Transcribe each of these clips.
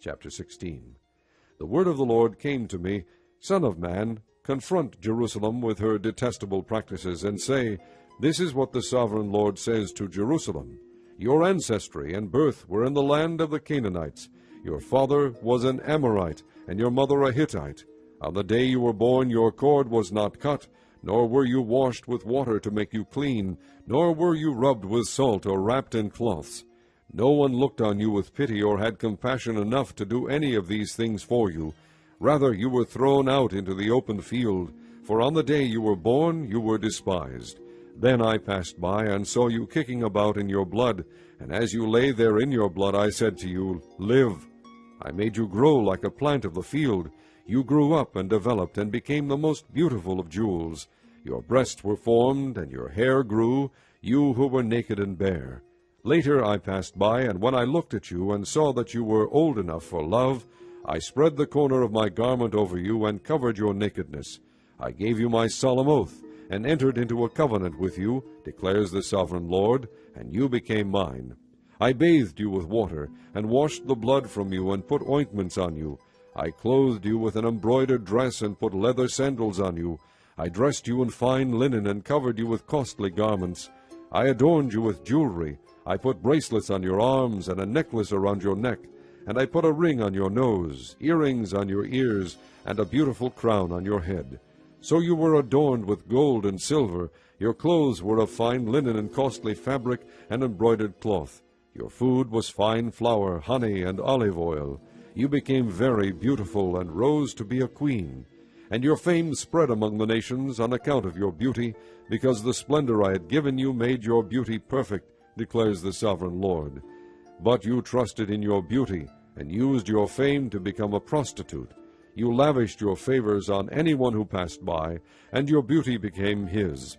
Chapter 16. The word of the Lord came to me, Son of man, confront Jerusalem with her detestable practices, and say, This is what the sovereign Lord says to Jerusalem. Your ancestry and birth were in the land of the Canaanites. Your father was an Amorite, and your mother a Hittite. On the day you were born your cord was not cut, nor were you washed with water to make you clean, nor were you rubbed with salt or wrapped in cloths. No one looked on you with pity or had compassion enough to do any of these things for you. Rather, you were thrown out into the open field, for on the day you were born you were despised. Then I passed by and saw you kicking about in your blood, and as you lay there in your blood I said to you, Live. I made you grow like a plant of the field. You grew up and developed and became the most beautiful of jewels. Your breasts were formed, and your hair grew, you who were naked and bare. Later I passed by, and when I looked at you and saw that you were old enough for love, I spread the corner of my garment over you and covered your nakedness. I gave you my solemn oath, and entered into a covenant with you, declares the sovereign Lord, and you became mine. I bathed you with water, and washed the blood from you, and put ointments on you. I clothed you with an embroidered dress, and put leather sandals on you. I dressed you in fine linen, and covered you with costly garments. I adorned you with jewelry. I put bracelets on your arms, and a necklace around your neck. And I put a ring on your nose, earrings on your ears, and a beautiful crown on your head. So you were adorned with gold and silver. Your clothes were of fine linen and costly fabric and embroidered cloth. Your food was fine flour, honey, and olive oil. You became very beautiful and rose to be a queen. And your fame spread among the nations on account of your beauty, because the splendor I had given you made your beauty perfect, declares the sovereign Lord. But you trusted in your beauty, and used your fame to become a prostitute. You lavished your favors on anyone who passed by, and your beauty became his.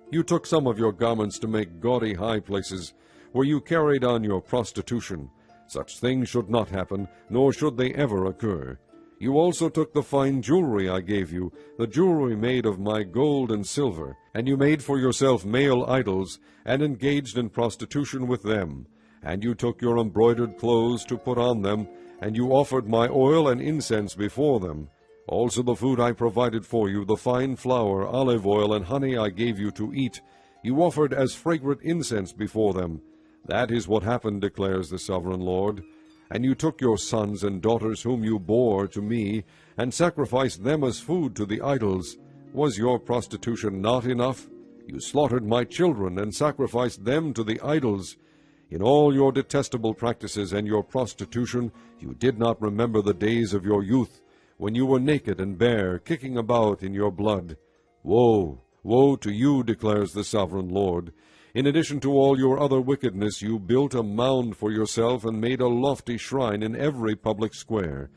You took some of your garments to make gaudy high places, where you carried on your prostitution. Such things should not happen, nor should they ever occur. You also took the fine jewelry I gave you, the jewelry made of my gold and silver, and you made for yourself male idols, and engaged in prostitution with them. And you took your embroidered clothes to put on them, and you offered my oil and incense before them. Also the food I provided for you, the fine flour, olive oil, and honey I gave you to eat, you offered as fragrant incense before them. That is what happened, declares the sovereign Lord. And you took your sons and daughters whom you bore to me, and sacrificed them as food to the idols. Was your prostitution not enough? You slaughtered my children, and sacrificed them to the idols. In all your detestable practices and your prostitution, you did not remember the days of your youth, when you were naked and bare, kicking about in your blood. Woe, woe to you, declares the sovereign Lord. In addition to all your other wickedness, you built a mound for yourself and made a lofty shrine in every public square.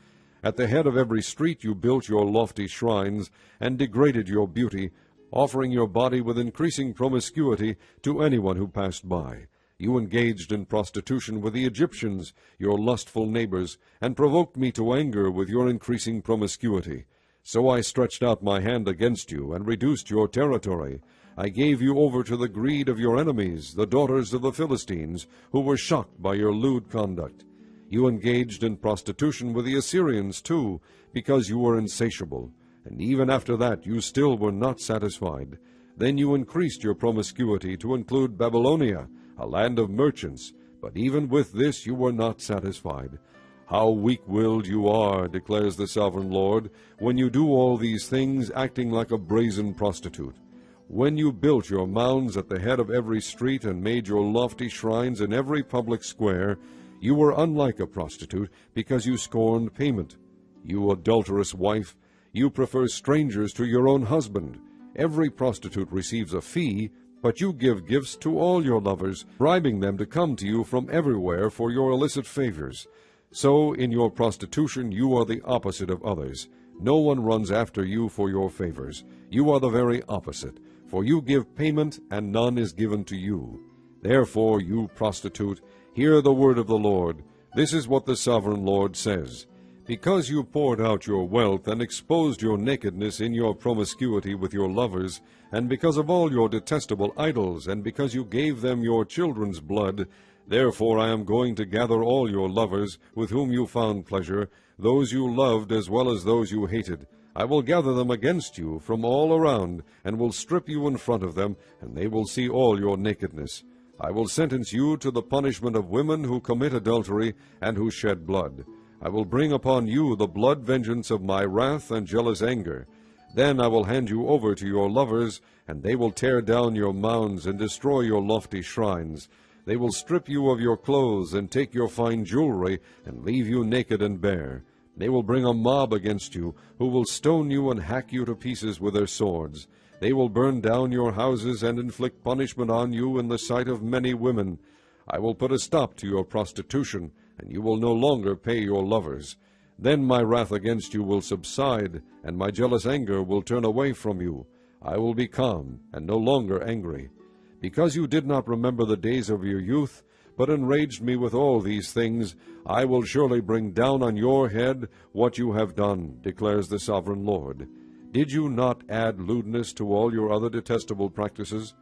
At the head of every street you built your lofty shrines, and degraded your beauty, offering your body with increasing promiscuity to anyone who passed by. You engaged in prostitution with the Egyptians, your lustful neighbors, and provoked me to anger with your increasing promiscuity. So I stretched out my hand against you, and reduced your territory. I gave you over to the greed of your enemies, the daughters of the Philistines, who were shocked by your lewd conduct. You engaged in prostitution with the Assyrians, too, because you were insatiable. And even after that you still were not satisfied. Then you increased your promiscuity to include Babylonia, a land of merchants. But even with this you were not satisfied. How weak-willed you are, declares the sovereign Lord, when you do all these things, acting like a brazen prostitute. When you built your mounds at the head of every street and made your lofty shrines in every public square, you were unlike a prostitute, because you scorned payment. You adulterous wife, you prefer strangers to your own husband. Every prostitute receives a fee, but you give gifts to all your lovers, bribing them to come to you from everywhere for your illicit favors. So in your prostitution you are the opposite of others. No one runs after you for your favors. You are the very opposite. For you give payment, and none is given to you. Therefore, you prostitute, hear the word of the Lord. This is what the sovereign Lord says. Because you poured out your wealth and exposed your nakedness in your promiscuity with your lovers, and because of all your detestable idols, and because you gave them your children's blood, Therefore I am going to gather all your lovers, with whom you found pleasure, those you loved as well as those you hated. I will gather them against you from all around, and will strip you in front of them, and they will see all your nakedness. I will sentence you to the punishment of women who commit adultery and who shed blood. I will bring upon you the blood vengeance of my wrath and jealous anger. Then I will hand you over to your lovers, and they will tear down your mounds and destroy your lofty shrines. They will strip you of your clothes and take your fine jewelry and leave you naked and bare. They will bring a mob against you, who will stone you and hack you to pieces with their swords. They will burn down your houses and inflict punishment on you in the sight of many women. I will put a stop to your prostitution, and you will no longer pay your lovers. Then my wrath against you will subside, and my jealous anger will turn away from you. I will be calm and no longer angry. Because you did not remember the days of your youth, but enraged me with all these things, I will surely bring down on your head what you have done, declares the sovereign Lord. Did you not add lewdness to all your other detestable practices?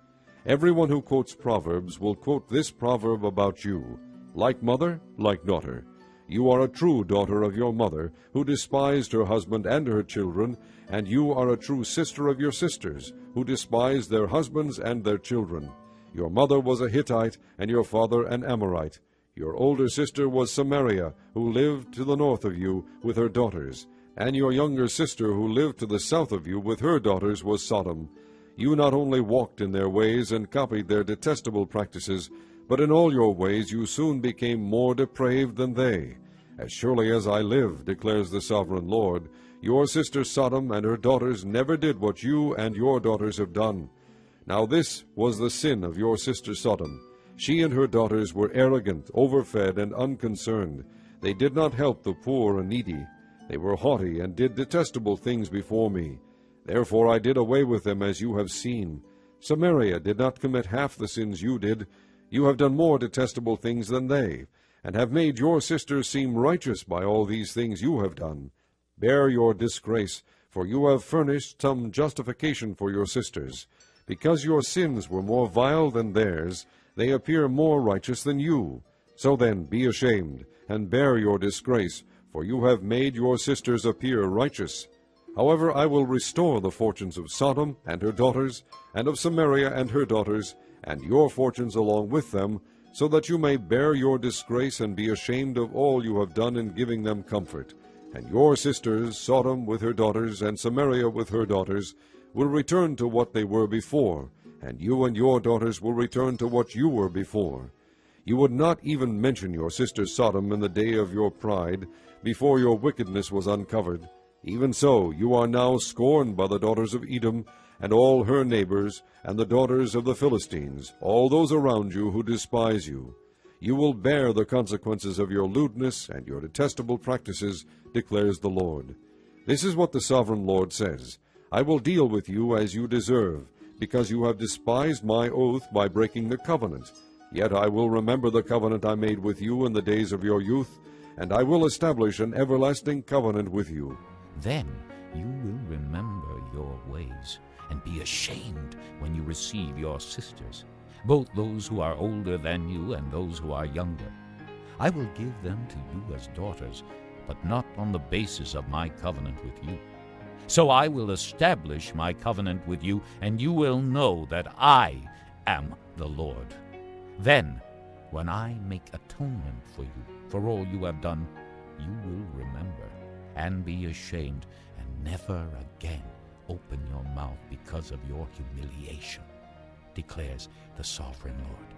Everyone who quotes Proverbs will quote this proverb about you: like mother, like daughter. You are a true daughter of your mother, who despised her husband and her children, and you are a true sister of your sisters, who despised their husbands and their children. Your mother was a Hittite, and your father an Amorite. Your older sister was Samaria, who lived to the north of you with her daughters, and your younger sister, who lived to the south of you with her daughters, was Sodom. You not only walked in their ways and copied their detestable practices, but in all your ways you soon became more depraved than they. As surely as I live, declares the sovereign Lord, your sister Sodom and her daughters never did what you and your daughters have done. Now this was the sin of your sister Sodom. She and her daughters were arrogant, overfed, and unconcerned. They did not help the poor and needy. They were haughty and did detestable things before me. Therefore I did away with them, as you have seen. Samaria did not commit half the sins you did. You have done more detestable things than they, and have made your sisters seem righteous by all these things you have done. Bear your disgrace, for you have furnished some justification for your sisters. Because your sins were more vile than theirs, they appear more righteous than you. So then be ashamed, and bear your disgrace, for you have made your sisters appear righteous. However, I will restore the fortunes of Sodom and her daughters, and of Samaria and her daughters, and your fortunes along with them, so that you may bear your disgrace and be ashamed of all you have done in giving them comfort. And your sisters, Sodom with her daughters, and Samaria with her daughters, will return to what they were before, and you and your daughters will return to what you were before. You would not even mention your sister Sodom in the day of your pride, before your wickedness was uncovered. Even so, you are now scorned by the daughters of Edom, and all her neighbors, and the daughters of the Philistines, all those around you who despise you. You will bear the consequences of your lewdness and your detestable practices, declares the Lord. This is what the sovereign Lord says: I will deal with you as you deserve, because you have despised my oath by breaking the covenant. Yet I will remember the covenant I made with you in the days of your youth, and I will establish an everlasting covenant with you. Then you will remember your ways, and be ashamed when you receive your sisters, both those who are older than you and those who are younger. I will give them to you as daughters, but not on the basis of my covenant with you. So I will establish my covenant with you, and you will know that I am the Lord. Then, when I make atonement for you, for all you have done, you will remember and be ashamed, and never again open your mouth because of your humiliation, declares the sovereign Lord.